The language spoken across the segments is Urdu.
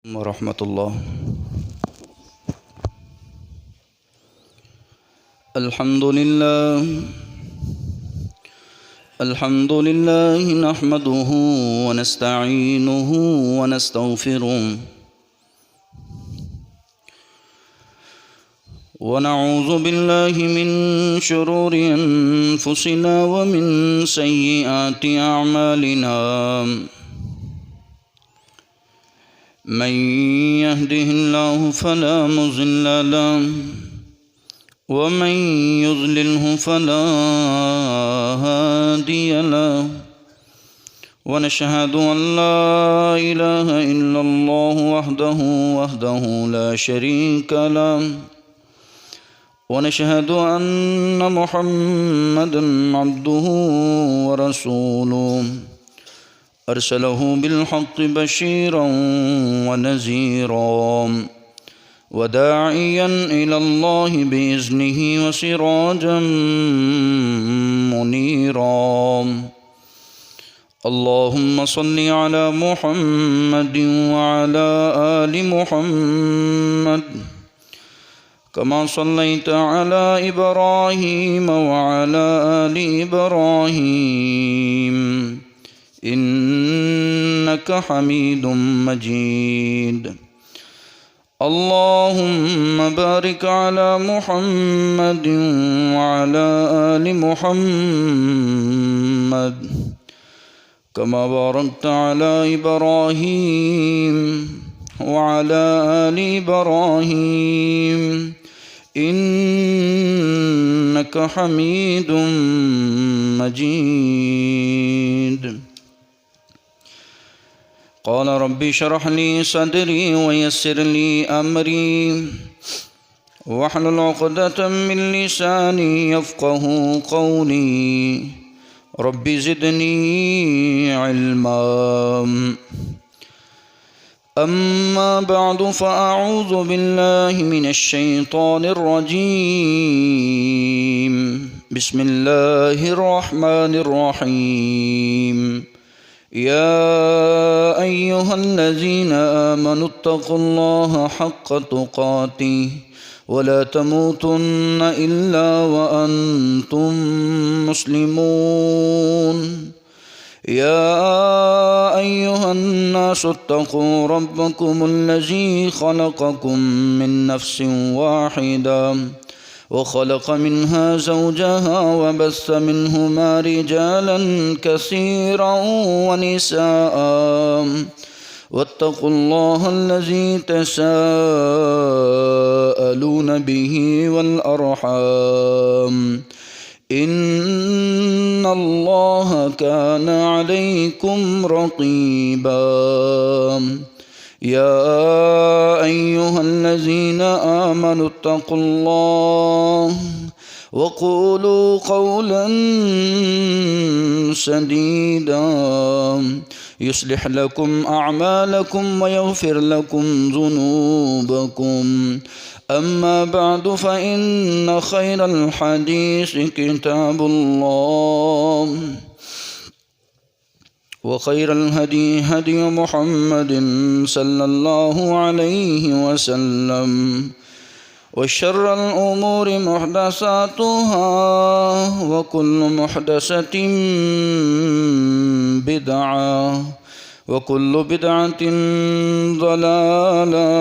ورحمة الله. الحمد لله نحمده ونستعينه ونستغفره ونعوذ بالله من شرور أنفسنا ومن سيئات أعمالنا. من يهده الله فلا مضل له ومن يضلله فلا هادي له، ونشهد أن لا إله إلا الله وحده لا شريك له، ونشهد أن محمدا عبده ورسوله أرسله بالحق بشيرا ونذيرا وداعيا إلى الله بإذنه وسراجا منيرا. اللهم صل على محمد وعلى آل محمد كما صليت على إبراهيم وعلى آل إبراهيم إنك حميد مجيد. اللهم بارك على محمد وعلى آل محمد كما باركت على إبراهيم وعلى آل إبراهيم إنك حميد مجيد. قال رب اشرح لي صدري ويسر لي أمري واحلل عقدة من لساني يفقه قولي. رب زدني علما. أما بعد فأعوذ بالله من الشيطان الرجيم. بسم الله الرحمن الرحيم. يا أيها الذين آمنوا اتقوا الله حق تقاته ولا تموتن إلا وأنتم مسلمون. يا أيها الناس اتقوا ربكم الذي خلقكم من نفس واحدة وخلق منها زوجها وبث منهما رجالا كثيرا ونساء واتقوا الله الذي تساءلون به والأرحام إن الله كان عليكم رقيبا. يا أيها الذين آمنوا اتقوا الله وقولوا قولا سديدا يصلح لكم أعمالكم ويغفر لكم ذنوبكم. أما بعد فإن خير الحديث كتاب الله وخير الهدي هدي محمد صلى الله عليه وسلم وشر الأمور محدثاتها وكل محدثة بدعة وكل بدعة ضلالة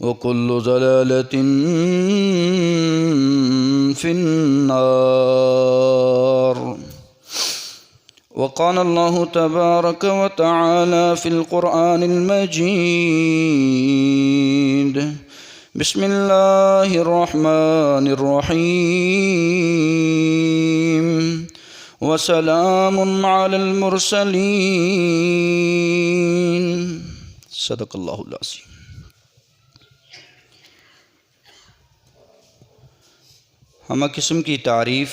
وكل ضلالة في النار. وقال الله تبارك وتعالى في القرآن المجيد. بسم الله الرحمن الرحيم. وسلام على المرسلين. صدق اللہ العظیم. ہمہ قسم کی تعریف،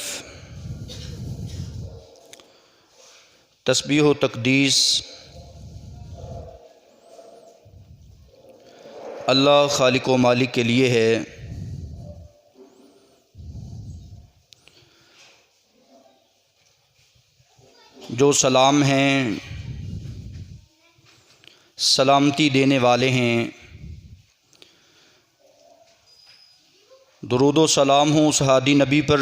تسبیح و تقدیس اللہ خالق و مالک کے لیے ہے، جو سلام ہیں سلامتی دینے والے ہیں۔ درود و سلام ہوں اس ہادی نبی پر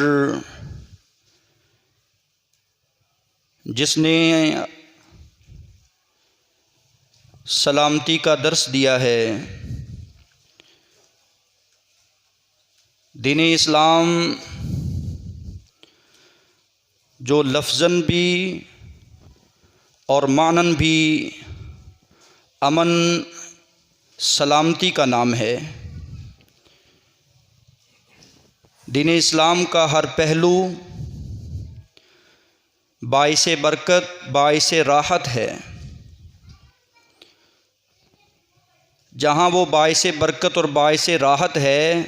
جس نے سلامتی کا درس دیا ہے۔ دین اسلام جو لفظاً بھی اور معناً بھی امن سلامتی کا نام ہے۔ دین اسلام کا ہر پہلو باعث برکت، باعث راحت ہے۔ جہاں وہ باعث برکت اور باعث راحت ہے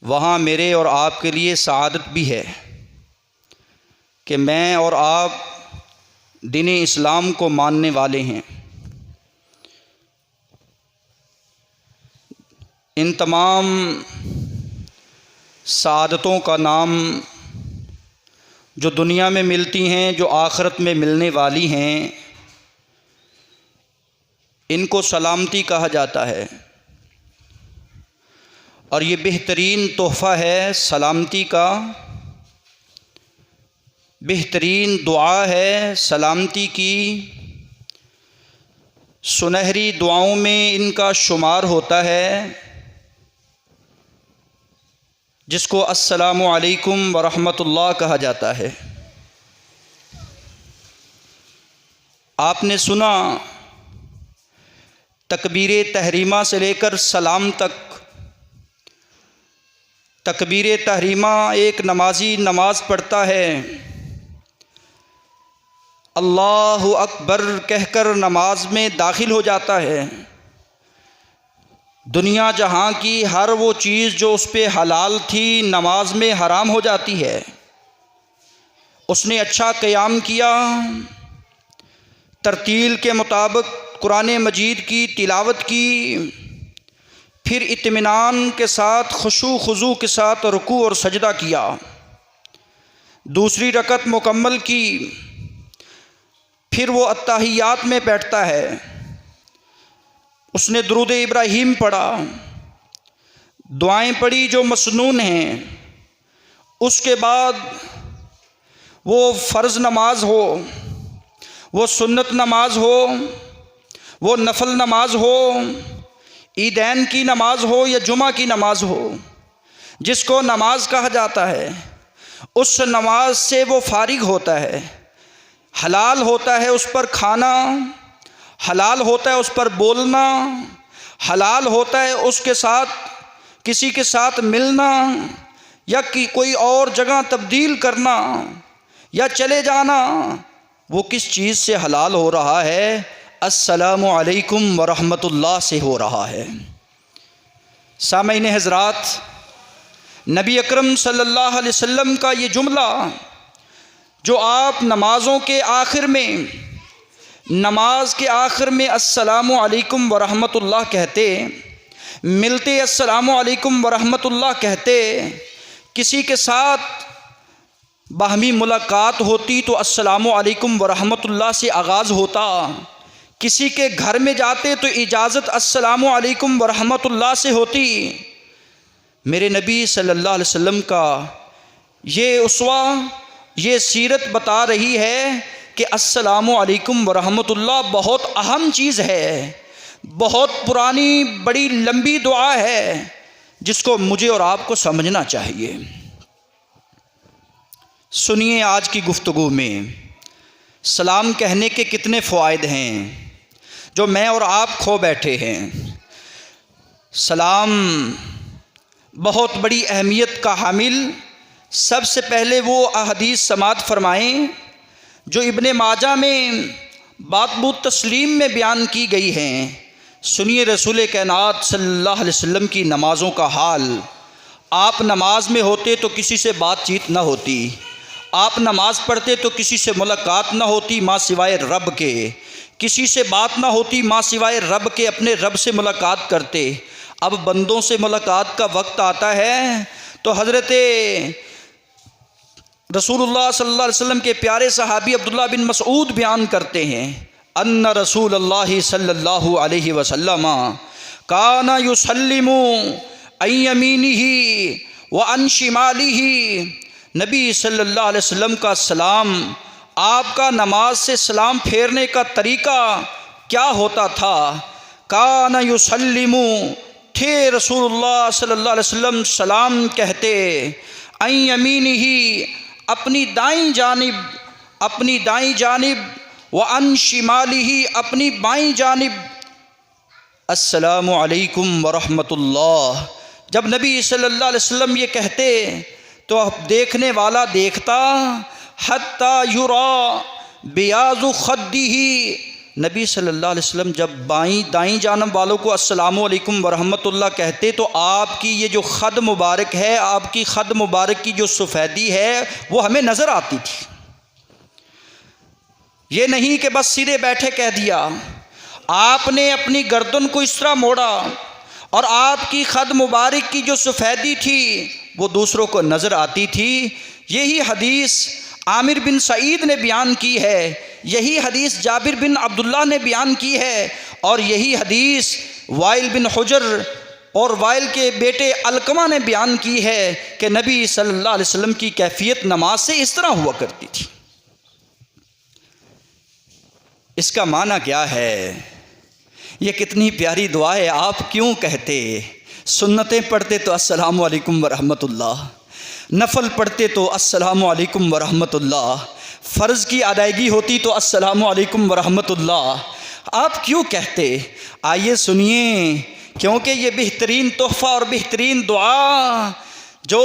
وہاں میرے اور آپ کے لیے سعادت بھی ہے کہ میں اور آپ دین اسلام کو ماننے والے ہیں۔ ان تمام سعادتوں کا نام جو دنیا میں ملتی ہیں، جو آخرت میں ملنے والی ہیں، ان کو سلامتی کہا جاتا ہے۔ اور یہ بہترین تحفہ ہے سلامتی کا، بہترین دعا ہے سلامتی کی۔ سنہری دعاؤں میں ان کا شمار ہوتا ہے جس کو السلام علیکم ورحمۃ اللہ کہا جاتا ہے۔ آپ نے سنا تکبیر تحریمہ سے لے کر سلام تک، تکبیر تحریمہ ایک نمازی نماز پڑھتا ہے، اللہ اکبر کہہ کر نماز میں داخل ہو جاتا ہے۔ دنیا جہاں کی ہر وہ چیز جو اس پہ حلال تھی نماز میں حرام ہو جاتی ہے۔ اس نے اچھا قیام کیا، ترتیل کے مطابق قرآن مجید کی تلاوت کی، پھر اطمینان کے ساتھ خشوع خضوع کے ساتھ رکوع اور سجدہ کیا، دوسری رکعت مکمل کی، پھر وہ اتحیات میں بیٹھتا ہے۔ اس نے درود ابراہیم پڑھا، دعائیں پڑھی جو مسنون ہیں۔ اس کے بعد وہ فرض نماز ہو، وہ سنت نماز ہو، وہ نفل نماز ہو، عیدین کی نماز ہو یا جمعہ کی نماز ہو، جس کو نماز کہا جاتا ہے، اس نماز سے وہ فارغ ہوتا ہے۔ حلال ہوتا ہے اس پر کھانا، حلال ہوتا ہے اس پر بولنا، حلال ہوتا ہے اس کے ساتھ کسی کے ساتھ ملنا یا کوئی اور جگہ تبدیل کرنا یا چلے جانا۔ وہ کس چیز سے حلال ہو رہا ہے؟ السلام علیکم ورحمۃ اللہ سے ہو رہا ہے۔ سامعین حضرات، نبی اکرم صلی اللہ علیہ وسلم کا یہ جملہ جو آپ نمازوں کے آخر میں، نماز کے آخر میں السلام علیکم ورحمۃ اللہ کہتے، ملتے السلام علیکم ورحمۃ اللہ کہتے، کسی کے ساتھ باہمی ملاقات ہوتی تو السلام علیکم ورحمۃ اللہ سے آغاز ہوتا، کسی کے گھر میں جاتے تو اجازت السلام علیکم ورحمۃ اللہ سے ہوتی۔ میرے نبی صلی اللہ علیہ وسلم کا یہ اسوہ، یہ سیرت بتا رہی ہے کہ السلام علیکم ورحمۃ اللہ بہت اہم چیز ہے، بہت پرانی بڑی لمبی دعا ہے جس کو مجھے اور آپ کو سمجھنا چاہیے۔ سنیے آج کی گفتگو میں سلام کہنے کے کتنے فوائد ہیں جو میں اور آپ کھو بیٹھے ہیں۔ سلام بہت بڑی اہمیت کا حامل۔ سب سے پہلے وہ احادیث سماعت فرمائیں جو ابن ماجہ میں باتب تسلیم میں بیان کی گئی ہیں۔ سنیے رسول کائنات صلی اللہ علیہ وسلم کی نمازوں کا حال۔ آپ نماز میں ہوتے تو کسی سے بات چیت نہ ہوتی، آپ نماز پڑھتے تو کسی سے ملاقات نہ ہوتی ماں سوائے رب کے، کسی سے بات نہ ہوتی ماں سوائے رب کے، اپنے رب سے ملاقات کرتے۔ اب بندوں سے ملاقات کا وقت آتا ہے تو حضرت رسول اللہ صلی اللہ علیہ وسلم کے پیارے صحابی عبداللہ بن مسعود بیان کرتے ہیں، ان رسول اللہ صلی اللہ علیہ وسلم کان یسلم عن یمینہ وعن شمالہ، نبی صلی اللہ علیہ وسلم کا سلام، آپ کا نماز سے سلام پھیرنے کا طریقہ کیا ہوتا تھا؟ کان یسلم، تھے رسول اللہ صلی اللہ علیہ وسلم سلام کہتے، عن یمینہ، اپنی دائیں جانب، وعن شمالہ، اپنی بائیں جانب، السلام علیکم ورحمۃ اللہ۔ جب نبی صلی اللہ علیہ وسلم یہ کہتے تو دیکھنے والا دیکھتا، حتیٰ یرا بیاض خدہ، نبی صلی اللہ علیہ وسلم جب دائیں جانب والوں کو السلام علیکم ورحمۃ اللہ کہتے تو آپ کی یہ جو خد مبارک ہے، آپ کی خد مبارک کی جو سفیدی ہے وہ ہمیں نظر آتی تھی۔ یہ نہیں کہ بس سیدھے بیٹھے کہہ دیا، آپ نے اپنی گردن کو اس طرح موڑا اور آپ کی خد مبارک کی جو سفیدی تھی وہ دوسروں کو نظر آتی تھی۔ یہی حدیث عامر بن سعید نے بیان کی ہے، یہی حدیث جابر بن عبداللہ نے بیان کی ہے، اور یہی حدیث وائل بن حجر اور وائل کے بیٹے علقمہ نے بیان کی ہے کہ نبی صلی اللہ علیہ وسلم کی کیفیت نماز سے اس طرح ہوا کرتی تھی۔ اس کا معنی کیا ہے؟ یہ کتنی پیاری دعا ہے، آپ کیوں کہتے؟ سنتیں پڑھتے تو السلام علیکم ورحمۃ اللہ، نفل پڑھتے تو السلام علیکم ورحمۃ اللہ، فرض کی ادائیگی ہوتی تو السلام علیکم ورحمۃ اللہ، آپ کیوں کہتے؟ آئیے سنیے، کیونکہ یہ بہترین تحفہ اور بہترین دعا جو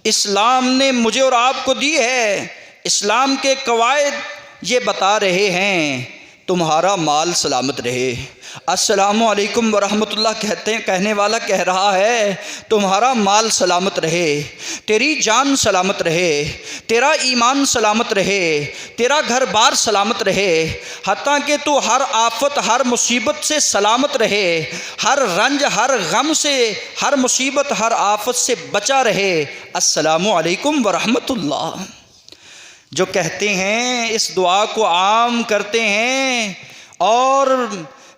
اسلام نے مجھے اور آپ کو دی ہے، اسلام کے قواعد یہ بتا رہے ہیں، تمہارا مال سلامت رہے۔ السلام علیکم ورحمۃ اللہ کہنے والا کہہ رہا ہے تمہارا مال سلامت رہے، تیری جان سلامت رہے، تیرا ایمان سلامت رہے، تیرا گھر بار سلامت رہے، حتیٰ کہ تو ہر آفت ہر مصیبت سے سلامت رہے، ہر رنج ہر غم سے، ہر مصیبت ہر آفت سے بچا رہے۔ السلام علیکم ورحمۃ اللہ۔ جو کہتے ہیں اس دعا کو عام کرتے ہیں اور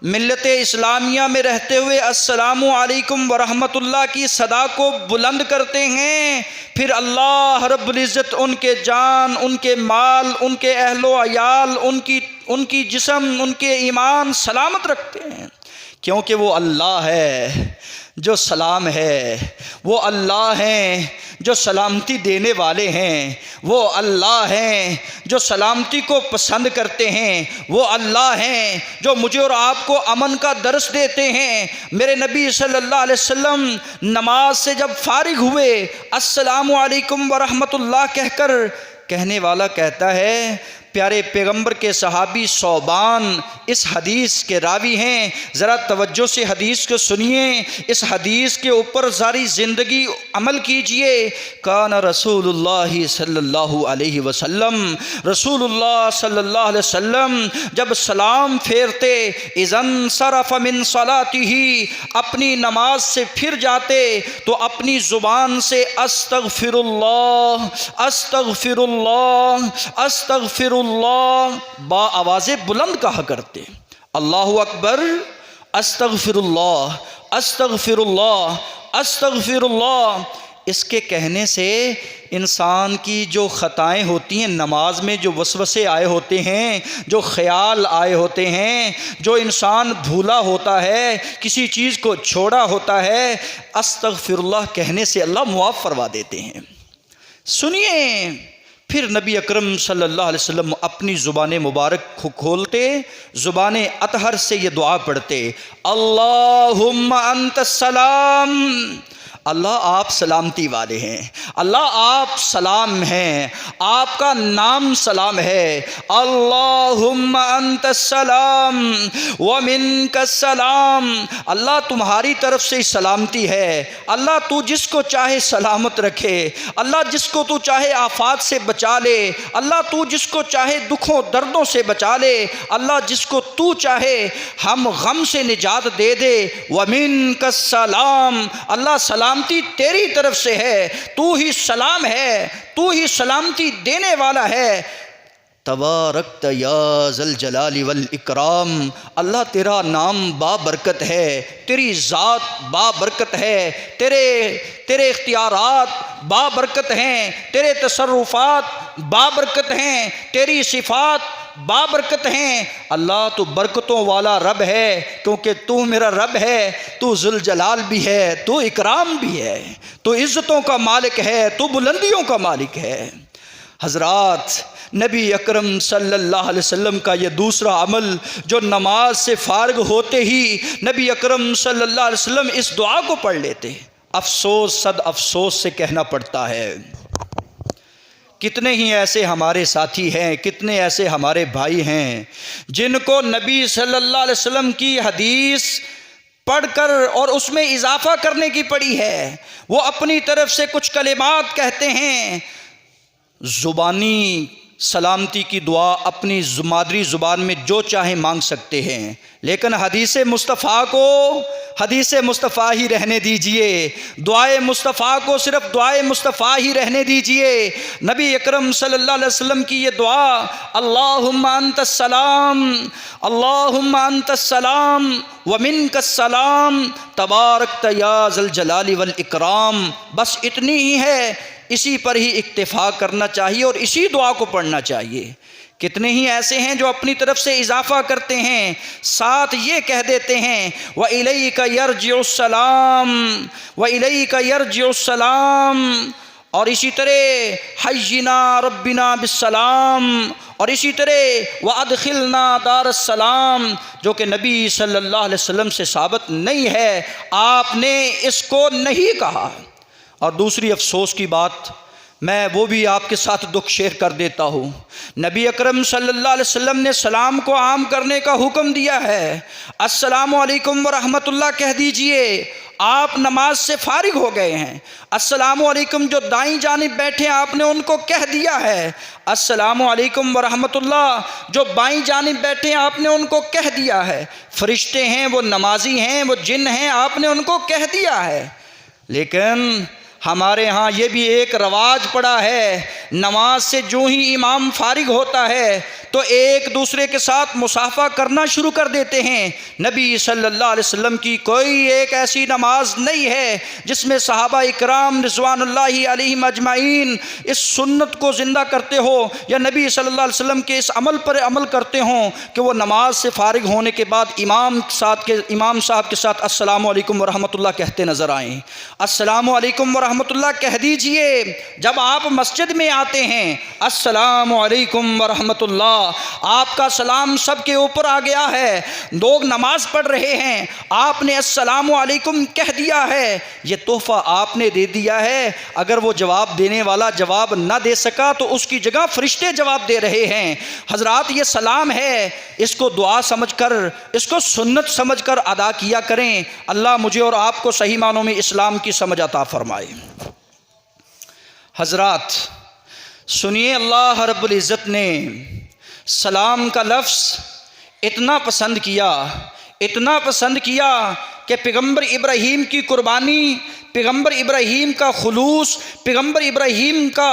ملت اسلامیہ میں رہتے ہوئے السلام علیکم ورحمۃ اللہ کی صدا کو بلند کرتے ہیں، پھر اللہ رب العزت ان کے جان، ان کے مال، ان کے اہل و عیال، ان کی جسم، ان کے ایمان سلامت رکھتے ہیں، کیونکہ وہ اللہ ہے جو سلام ہے، وہ اللہ ہیں جو سلامتی دینے والے ہیں، وہ اللہ ہیں جو سلامتی کو پسند کرتے ہیں، وہ اللہ ہیں جو مجھے اور آپ کو امن کا درس دیتے ہیں۔ میرے نبی صلی اللہ علیہ وسلم نماز سے جب فارغ ہوئے السلام علیکم ورحمۃ اللہ کہنے والا کہتا ہے، پیارے پیغمبر کے صحابی ثوبان اس حدیث کے راوی ہیں، ذرا توجہ سے حدیث کو سنیے، اس حدیث کے اوپر ساری زندگی عمل کیجئے۔ کان رسول اللہ صلی اللہ علیہ وسلم، رسول اللہ صلی اللہ علیہ وسلم جب سلام پھیرتے، اذا انصرف من صلاتہ، اپنی نماز سے پھر جاتے تو اپنی زبان سے استغفر اللہ استغفر اللہ استغفر اللہ با آواز بلند کہا کرتے، اللہ اکبر، استغفر اللہ استغفر اللہ استغفر اللہ۔ اس کے کہنے سے انسان کی جو خطائیں ہوتی ہیں نماز میں، جو وسوسے آئے ہوتے ہیں، جو خیال آئے ہوتے ہیں، جو انسان بھولا ہوتا ہے، کسی چیز کو چھوڑا ہوتا ہے، استغفر اللہ کہنے سے اللہ معاف فرما دیتے ہیں۔ سنیے، پھر نبی اکرم صلی اللہ علیہ وسلم اپنی زبان مبارک کھولتے، زبان اطہر سے یہ دعا پڑھتے، اللہم انت السلام، اللہ آپ سلامتی والے ہیں، اللہ آپ سلام ہیں، آپ کا نام سلام ہے، اللہم انت السلام ومنک السلام، اللہ تمہاری طرف سے سلامتی ہے، اللہ تو جس کو چاہے سلامت رکھے، اللہ جس کو تو چاہے آفات سے بچا لے، اللہ تو جس کو چاہے دکھوں دردوں سے بچا لے، اللہ جس کو تو چاہے ہم غم سے نجات دے دے، ومنک السلام، اللہ سلامتی تیری طرف سے ہے، تو ہی سلام ہے، تو ہی سلامتی دینے والا ہے۔ تبارکت یا ذل جلال والاکرام، اللہ تیرا نام بابرکت ہے، تیری ذات بابرکت ہے، تیرے اختیارات بابرکت ہیں، تیرے تصرفات بابرکت ہیں، تیری صفات بابرکت ہیں۔ اللہ تو برکتوں والا رب ہے، کیونکہ تو میرا رب ہے، تو ذل جلال بھی ہے، تو اکرام بھی ہے، تو عزتوں کا مالک ہے، تو بلندیوں کا مالک ہے۔ حضرات، نبی اکرم صلی اللہ علیہ وسلم کا یہ دوسرا عمل جو نماز سے فارغ ہوتے ہی نبی اکرم صلی اللہ علیہ وسلم اس دعا کو پڑھ لیتے۔ افسوس، صد افسوس سے کہنا پڑتا ہے، کتنے ہی ایسے ہمارے ساتھی ہیں، کتنے ایسے ہمارے بھائی ہیں جن کو نبی صلی اللہ علیہ وسلم کی حدیث پڑھ کر اور اس میں اضافہ کرنے کی پڑی ہے، وہ اپنی طرف سے کچھ کلمات کہتے ہیں، زبانی سلامتی کی دعا اپنی مادری زبان میں جو چاہیں مانگ سکتے ہیں، لیکن حدیث مصطفیٰ کو حدیث مصطفیٰ ہی رہنے دیجئے، دعائے مصطفیٰ کو صرف دعائے مصطفیٰ ہی رہنے دیجئے۔ نبی اکرم صلی اللہ علیہ وسلم کی یہ دعا، اللہم انت السلام اللہم انت السلام ومنک السلام تبارکت یا ذل جلال والاکرام، بس اتنی ہی ہے، اسی پر ہی اکتفا کرنا چاہیے اور اسی دعا کو پڑھنا چاہیے۔ کتنے ہی ایسے ہیں جو اپنی طرف سے اضافہ کرتے ہیں، ساتھ یہ کہہ دیتے ہیں وَإِلَيْكَ يَرْجِعُ السَّلَامُ وَإِلَيْكَ يَرْجِعُ السَّلَامُ، اور اسی طرح حَيِّنَا رَبِّنَا بِالسَّلَامِ، اور اسی طرح وَأَدْخِلْنَا دَارَ السَّلَامِ، جو کہ نبی صلی اللہ علیہ وسلم سے ثابت نہیں ہے، آپ نے اس کو نہیں کہا۔ اور دوسری افسوس کی بات، میں وہ بھی آپ کے ساتھ دکھ شیئر کر دیتا ہوں، نبی اکرم صلی اللہ علیہ وسلم نے سلام کو عام کرنے کا حکم دیا ہے، السلام علیکم ورحمۃ اللہ کہہ دیجئے، آپ نماز سے فارغ ہو گئے ہیں۔ السلام علیکم جو دائیں جانب بیٹھے آپ نے ان کو کہہ دیا ہے، السلام علیکم ورحمۃ اللہ جو بائیں جانب بیٹھے آپ نے ان کو کہہ دیا ہے، فرشتے ہیں، وہ نمازی ہیں، وہ جن ہیں، آپ نے ان کو کہہ دیا ہے۔ لیکن ہمارے ہاں یہ بھی ایک رواج پڑا ہے، نماز سے جو ہی امام فارغ ہوتا ہے تو ایک دوسرے کے ساتھ مصافحہ کرنا شروع کر دیتے ہیں۔ نبی صلی اللہ علیہ وسلم کی کوئی ایک ایسی نماز نہیں ہے جس میں صحابہ اکرام رضوان اللہ علیہم اجمعین اس سنت کو زندہ کرتے ہو یا نبی صلی اللہ علیہ وسلم کے اس عمل پر عمل کرتے ہوں کہ وہ نماز سے فارغ ہونے کے بعد امام صاحب کے ساتھ السلام علیکم ورحمۃ اللہ کہتے نظر آئیں۔ السلام علیکم ورحمۃ اللہ کہہ دیجئے جب آپ مسجد میں آتے ہیں، السلام علیکم ورحمۃ اللہ، آپ کا سلام سب کے اوپر آ گیا ہے، لوگ نماز پڑھ رہے ہیں، آپ نے السلام علیکم کہہ دیا ہے، یہ تحفہ آپ نے دے دیا ہے۔ اگر وہ جواب دینے والا جواب نہ دے سکا تو اس کی جگہ فرشتے جواب دے رہے ہیں۔ حضرات، یہ سلام ہے، اس کو دعا سمجھ کر، اس کو سنت سمجھ کر ادا کیا کریں۔ اللہ مجھے اور آپ کو صحیح معنوں میں اسلام کی سمجھ عطا فرمائے۔ حضرات سنیے، اللہ رب العزت نے سلام کا لفظ اتنا پسند کیا کہ پیغمبر ابراہیم کی قربانی، پیغمبر ابراہیم کا خلوص، پیغمبر ابراہیم کا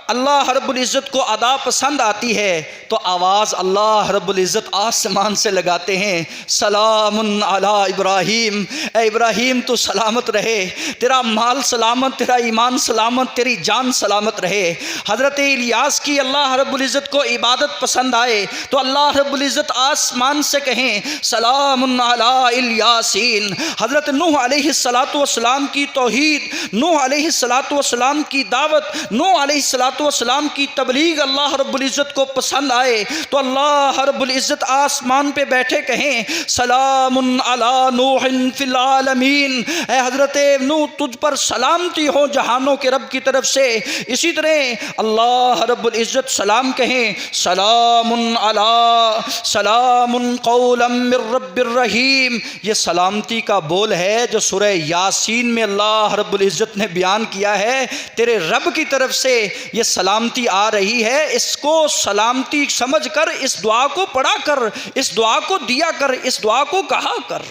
اللہ رب العزت کو ادا پسند آتی ہے تو آواز اللہ رب العزت آسمان سے لگاتے ہیں، سلام علی ابراہیم، اے ابراہیم تو سلامت رہے، تیرا مال سلامت، تیرا ایمان سلامت، تیری جان سلامت رہے۔ حضرت الیاس کی اللہ رب العزت کو عبادت پسند آئے تو اللہ رب العزت آسمان سے کہیں سلام علی الیاسین۔ حضرت نوح علیہ السلام کی توحید، نوح علیہ السلام کی دعوت، نوح علیہ السلام کی تبلیغ اللہ رب العزت کو پسند آئے تو اللہ رب العزت آسمان پہ بیٹھے کہیں سلام علی نوح فی العالمین، اے حضرت نوح تجھ پر سلامتی ہو جہانوں کے رب کی طرف سے۔ اسی طرح اللہ رب العزت سلام کہیں سلام علی سلام قولا من رب الرحیم۔ یہ سلامتی کا بول ہے جو سورہ یاسین میں اللہ رب العزت نے بیان کیا ہے، تیرے رب کی طرف سے یہ سلامتی آ رہی ہے، اس کو سلامتی سمجھ کر اس دعا کو پڑھا کر، اس دعا کو دیا کر، اس دعا کو کہا کر۔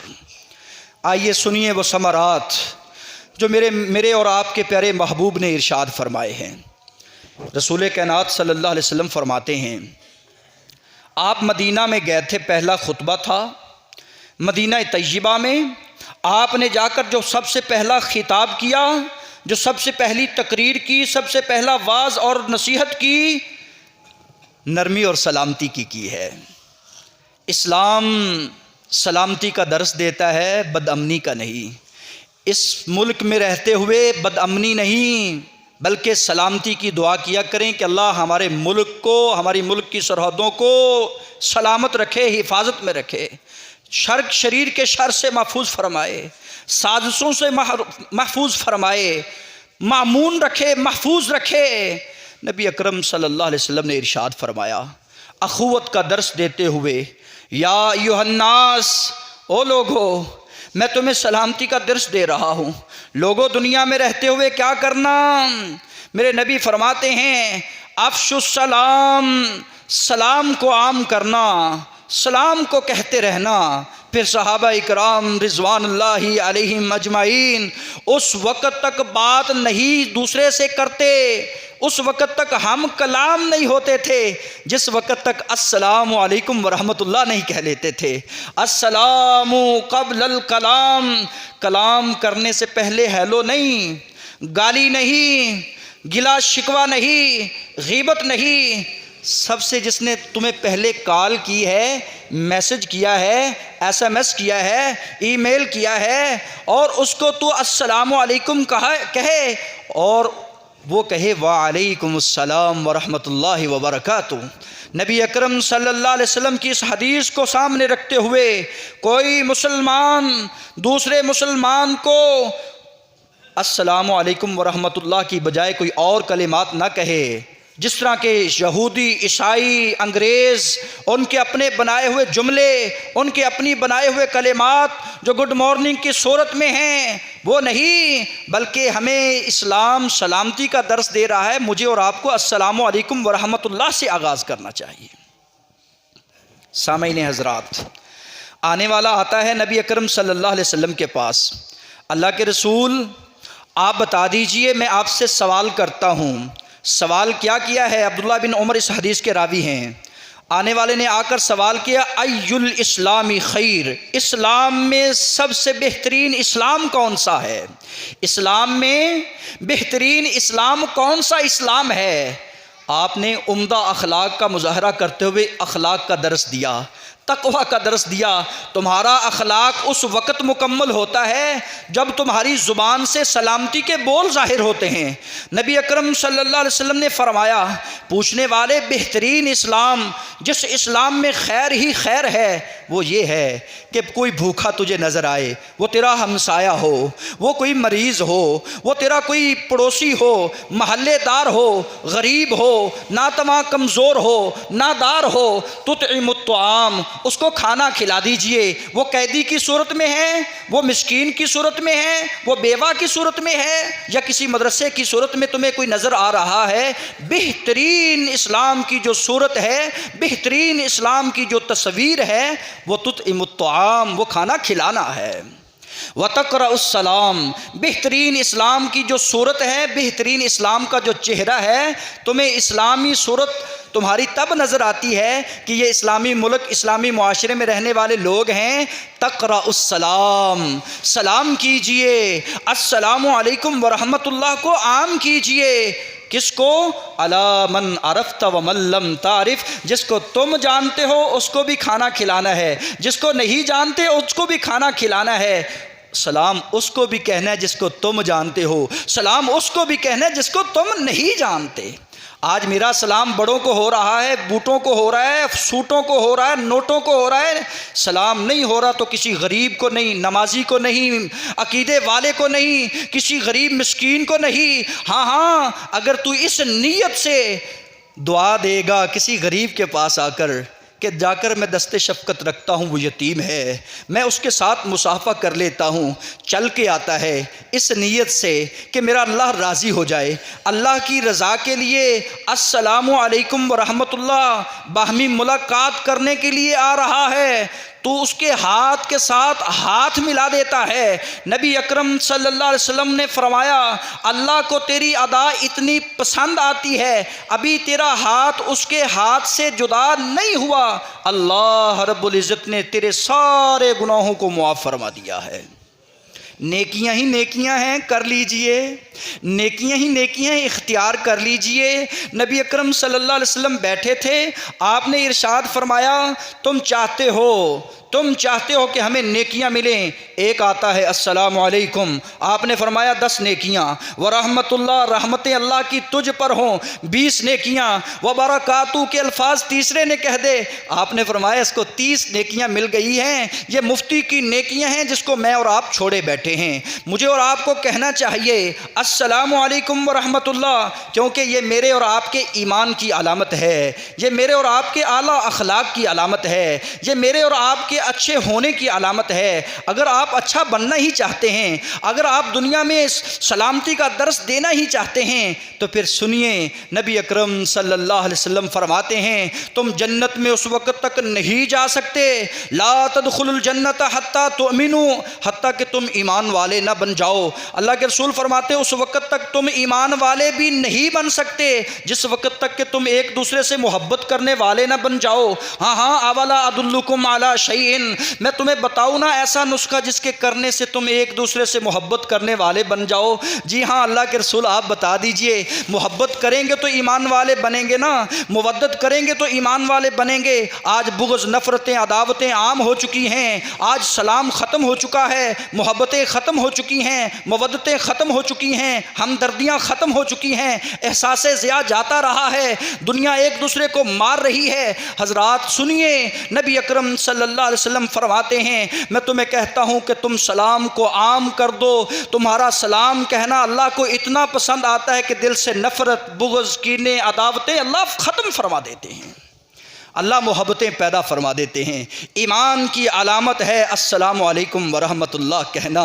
آئیے سنیے وہ ثمرات جو میرے اور آپ کے پیارے محبوب نے ارشاد فرمائے ہیں۔ رسول کائنات صلی اللہ علیہ وسلم فرماتے ہیں آپ مدینہ میں گئے تھے، پہلا خطبہ تھا مدینہ طیبہ میں۔ آپ نے جا کر جو سب سے پہلا خطاب کیا، جو سب سے پہلی تقریر کی، سب سے پہلا واعظ اور نصیحت کی، نرمی اور سلامتی کی ہے۔ اسلام سلامتی کا درس دیتا ہے، بد امنی کا نہیں۔ اس ملک میں رہتے ہوئے بد امنی نہیں بلکہ سلامتی کی دعا کیا کریں کہ اللہ ہمارے ملک کو، ہماری ملک کی سرحدوں کو سلامت رکھے، حفاظت میں رکھے، شرک شریر کے شر سے محفوظ فرمائے، سازشوں سے محفوظ فرمائے، مامون رکھے، محفوظ رکھے۔ نبی اکرم صلی اللہ علیہ وسلم نے ارشاد فرمایا اخوت کا درس دیتے ہوئے، یا ایھا الناس، او لوگو، میں تمہیں سلامتی کا درس دے رہا ہوں۔ لوگوں، دنیا میں رہتے ہوئے کیا کرنا؟ میرے نبی فرماتے ہیں افشوا السلام، سلام کو عام کرنا، سلام کو کہتے رہنا۔ پھر صحابہ اکرام رضوان اللہ علیہم اجمعین اس وقت تک بات نہیں دوسرے سے کرتے، اس وقت تک ہم کلام نہیں ہوتے تھے جس وقت تک السلام علیکم ورحمۃ اللہ نہیں کہہ لیتے تھے۔ السلام قبل الکلام، کلام کرنے سے پہلے ہیلو نہیں، گالی نہیں، گلا شکوہ نہیں، غیبت نہیں۔ سب سے جس نے تمہیں پہلے کال کی ہے، میسج کیا ہے، ایس ایم ایس کیا ہے، ای میل کیا ہے، اور اس کو تو السلام علیکم کہے اور وہ کہے وعلیکم السلام ورحمۃ اللہ وبرکاتہ۔ نبی اکرم صلی اللہ علیہ وسلم کی اس حدیث کو سامنے رکھتے ہوئے کوئی مسلمان دوسرے مسلمان کو السلام علیکم ورحمۃ اللہ کی بجائے کوئی اور کلمات نہ کہے، جس طرح کے یہودی، عیسائی، انگریز، ان کے اپنے بنائے ہوئے جملے، ان کے اپنی بنائے ہوئے کلمات جو گڈ مارننگ کی صورت میں ہیں، وہ نہیں، بلکہ ہمیں اسلام سلامتی کا درس دے رہا ہے۔ مجھے اور آپ کو السلام علیکم ورحمۃ اللہ سے آغاز کرنا چاہیے۔ سامعین حضرات، آنے والا آتا ہے نبی اکرم صلی اللہ علیہ وسلم کے پاس، اللہ کے رسول آپ بتا دیجئے، میں آپ سے سوال کرتا ہوں۔ سوال کیا ہے؟ عبداللہ بن عمر اس حدیث کے راوی ہیں۔ آنے والے نے آ کر سوال کیا ای الاسلام خیر، اسلام میں سب سے بہترین اسلام کون سا ہے؟ اسلام میں بہترین اسلام کون سا اسلام ہے؟ آپ نے عمدہ اخلاق کا مظاہرہ کرتے ہوئے اخلاق کا درس دیا، تقویٰ کا درس دیا۔ تمہارا اخلاق اس وقت مکمل ہوتا ہے جب تمہاری زبان سے سلامتی کے بول ظاہر ہوتے ہیں۔ نبی اکرم صلی اللہ علیہ وسلم نے فرمایا، پوچھنے والے، بہترین اسلام، جس اسلام میں خیر ہی خیر ہے، وہ یہ ہے کہ کوئی بھوکا تجھے نظر آئے، وہ تیرا ہمسایہ ہو، وہ کوئی مریض ہو، وہ تیرا کوئی پڑوسی ہو، محلے دار ہو، غریب ہو، ناتواں کمزور ہو، نادار ہو، تطعم الطعام، اس کو کھانا کھلا دیجئے۔ وہ قیدی کی صورت میں ہے، وہ مسکین کی صورت میں ہے، وہ بیوہ کی صورت میں ہے، یا کسی مدرسے کی صورت میں تمہیں کوئی نظر آ رہا ہے، بہترین اسلام کی جو صورت ہے، بہترین اسلام کی جو تصویر ہے، وہ تطعم الطعام، وہ کھانا کھلانا ہے۔ وَتَقْرَأُ السَّلَامَ، بہترین اسلام کی جو صورت ہے، بہترین اسلام کا جو چہرہ ہے، تمہیں اسلامی صورت تمہاری تب نظر آتی ہے کہ یہ اسلامی ملک، اسلامی معاشرے میں رہنے والے لوگ ہیں۔ تقرأ السلام، سلام کیجئے، السلام علیکم ورحمۃ اللہ کو عام کیجئے۔ کس کو؟ علی من عرفت ومن لم تعرف، جس کو تم جانتے ہو اس کو بھی کھانا کھلانا ہے، جس کو نہیں جانتے اس کو بھی کھانا کھلانا ہے۔ سلام اس کو بھی کہنا ہے جس کو تم جانتے ہو، سلام اس کو بھی کہنا ہے جس کو تم نہیں جانتے۔ آج میرا سلام بڑوں کو ہو رہا ہے، بوٹوں کو ہو رہا ہے، سوٹوں کو ہو رہا ہے، نوٹوں کو ہو رہا ہے، سلام نہیں ہو رہا تو کسی غریب کو نہیں، نمازی کو نہیں، عقیدے والے کو نہیں، کسی غریب مسکین کو نہیں۔ ہاں اگر تو اس نیت سے دعا دے گا کسی غریب کے پاس آ کر کہ جا کر میں دست شفقت رکھتا ہوں، وہ یتیم ہے، میں اس کے ساتھ مصافحہ کر لیتا ہوں، چل کے آتا ہے اس نیت سے کہ میرا اللہ راضی ہو جائے، اللہ کی رضا کے لیے السلام علیکم ورحمۃ اللہ باہمی ملاقات کرنے کے لیے آ رہا ہے، تو اس کے ہاتھ کے ساتھ ہاتھ ملا دیتا ہے۔ نبی اکرم صلی اللہ علیہ وسلم نے فرمایا اللہ کو تیری ادا اتنی پسند آتی ہے، ابھی تیرا ہاتھ اس کے ہاتھ سے جدا نہیں ہوا، اللہ رب العزت نے تیرے سارے گناہوں کو معاف فرما دیا ہے۔ نیکیاں ہی نیکیاں ہیں، کر لیجئے، نیکیاں ہی نیکیاں ہیں، اختیار کر لیجئے۔ نبی اکرم صلی اللہ علیہ وسلم بیٹھے تھے، آپ نے ارشاد فرمایا تم چاہتے ہو کہ ہمیں نیکیاں ملیں، ایک آتا ہے السلام علیکم، آپ نے فرمایا 10 نیکیاں، ورحمت اللہ، رحمتیں اللہ کی تجھ پر ہوں 20 نیکیاں، وبرکاتہ کے الفاظ تیسرے نے کہہ دے، آپ نے فرمایا اس کو 30 نیکیاں مل گئی ہیں۔ یہ مفتی کی نیکیاں ہیں جس کو میں اور آپ چھوڑے بیٹھے ہیں۔ مجھے اور آپ کو کہنا چاہیے السلام علیکم ورحمت اللہ، کیونکہ یہ میرے اور آپ کے ایمان کی علامت ہے، یہ میرے اور آپ کے اعلیٰ اخلاق کی علامت ہے، یہ میرے اور آپ کے اچھے ہونے کی علامت ہے۔ اگر آپ اچھا بننا ہی چاہتے ہیں، اگر آپ دنیا میں سلامتی کا درس دینا ہی چاہتے ہیں تو پھر سنیے، نبی اکرم صلی اللہ علیہ وسلم فرماتے ہیں تم جنت میں اس وقت تک نہیں جا سکتے، لا تدخلوا الجنت حتی تؤمنوا، حتیٰ کہ تم ایمان والے نہ بن جاؤ۔ اللہ کے رسول فرماتے ہیں اس وقت تک تم ایمان والے بھی نہیں بن سکتے جس وقت تک کہ تم ایک دوسرے سے محبت کرنے والے نہ بن جاؤ۔ ہاں اولا ادلکم علی شیء، میں تمہیں بتاؤں نا ایسا نسخہ جس کے کرنے سے تم ایک دوسرے سے محبت کرنے والے بن جاؤ۔ جی ہاں اللہ کے رسول آپ بتا دیجئے، محبت کریں گے تو ایمان والے بنیں گے نا، مودت کریں گے تو ایمان والے بنیں گے۔ آج بغض، نفرتیں، عداوتیں عام ہو چکی ہیں، آج سلام ختم ہو چکا ہے، محبتیں ختم ہو چکی ہیں، مودتیں ختم ہو چکی ہیں، ہمدردیاں ختم ہو چکی ہیں، احساس ضیاء جاتا رہا ہے، دنیا ایک دوسرے کو مار رہی ہے۔ حضرات سنیے، نبی اکرم صلی اللہ علیہ وسلم فرماتے ہیں میں تمہیں کہتا ہوں کہ تم سلام کو عام کر دو، تمہارا سلام کہنا اللہ کو اتنا پسند آتا ہے کہ دل سے نفرت، بغض، کینے، عداوتیں اللہ ختم فرما دیتے ہیں، اللہ محبتیں پیدا فرما دیتے ہیں۔ ایمان کی علامت ہے السلام علیکم ورحمت اللہ کہنا،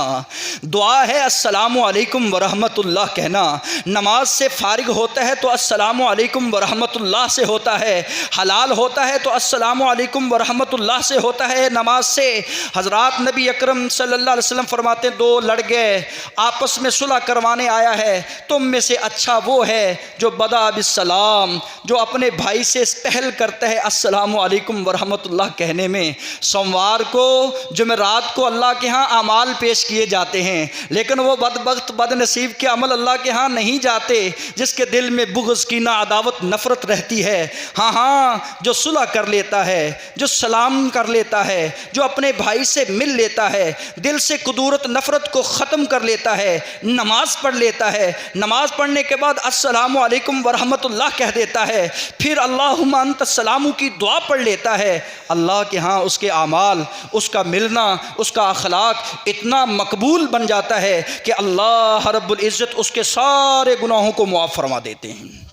دعا ہے السلام علیکم ورحمت اللہ کہنا، نماز سے فارغ ہوتا ہے تو السلام علیکم ورحمت اللہ سے ہوتا ہے، حلال ہوتا ہے تو السلام علیکم ورحمت اللہ سے ہوتا ہے نماز سے۔ حضرات نبی اکرم صلی اللہ علیہ وسلم فرماتے ہیں 2 لڑ گئے، آپس میں صلح کروانے آیا ہے، تم میں سے اچھا وہ ہے جو بدا بالسلام، جو اپنے بھائی سے پہل کرتا ہے السلام علیکم ورحمت اللہ کہنے میں۔ سوموار کو، جمعرات کو اللہ کے ہاں اعمال پیش کیے جاتے ہیں، لیکن وہ بدبخت بد نصیب کے عمل اللہ کے ہاں نہیں جاتے جس کے دل میں بغض، کینہ، عداوت، نفرت رہتی ہے۔ ہاں جو صلح کر لیتا ہے، جو سلام کر لیتا ہے، جو اپنے بھائی سے مل لیتا ہے، دل سے کدورت، نفرت کو ختم کر لیتا ہے، نماز پڑھ لیتا ہے، نماز پڑھنے کے بعد السلام علیکم ورحمت اللہ کہہ دیتا ہے، پھر اللہم انت السلام کی دعا پڑھ لیتا ہے، اللہ کے ہاں اس کے اعمال، اس کا ملنا، اس کا اخلاق اتنا مقبول بن جاتا ہے کہ اللہ رب العزت اس کے سارے گناہوں کو معاف فرما دیتے ہیں۔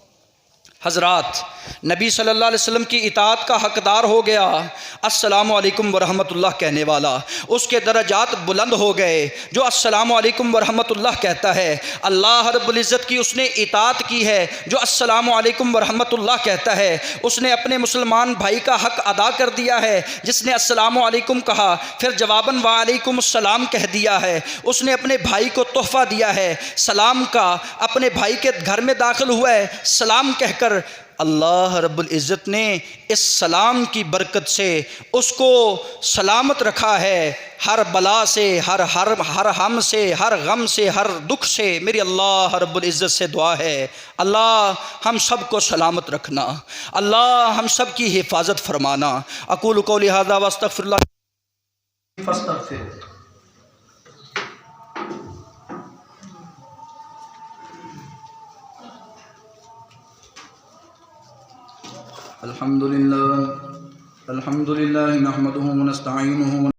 حضرات نبی صلی اللہ علیہ وسلم کی اطاعت کا حقدار ہو گیا السلام علیکم ورحمت اللہ کہنے والا، اس کے درجات بلند ہو گئے۔ جو السلام علیکم ورحمت اللہ کہتا ہے، اللہ رب العزت کی اس نے اطاعت کی ہے۔ جو السلام علیکم ورحمت اللہ کہتا ہے اس نے اپنے مسلمان بھائی کا حق ادا کر دیا ہے۔ جس نے السلام علیکم کہا پھر جواباً وعلیکم السلام کہہ دیا ہے، اس نے اپنے بھائی کو تحفہ دیا ہے سلام کا، اپنے بھائی کے گھر میں داخل ہوا ہے سلام کہہ کر، اللہ رب العزت نے اس سلام کی برکت سے اس کو سلامت رکھا ہے ہر بلا سے، ہر ہم سے، ہر غم سے، ہر دکھ سے۔ میری اللہ رب العزت سے دعا ہے اللہ ہم سب کو سلامت رکھنا، اللہ ہم سب کی حفاظت فرمانا۔ اقول قولی ھذا واستغفر اللہ فاستغفر۔ الحمد للہ نحمده ونستعینه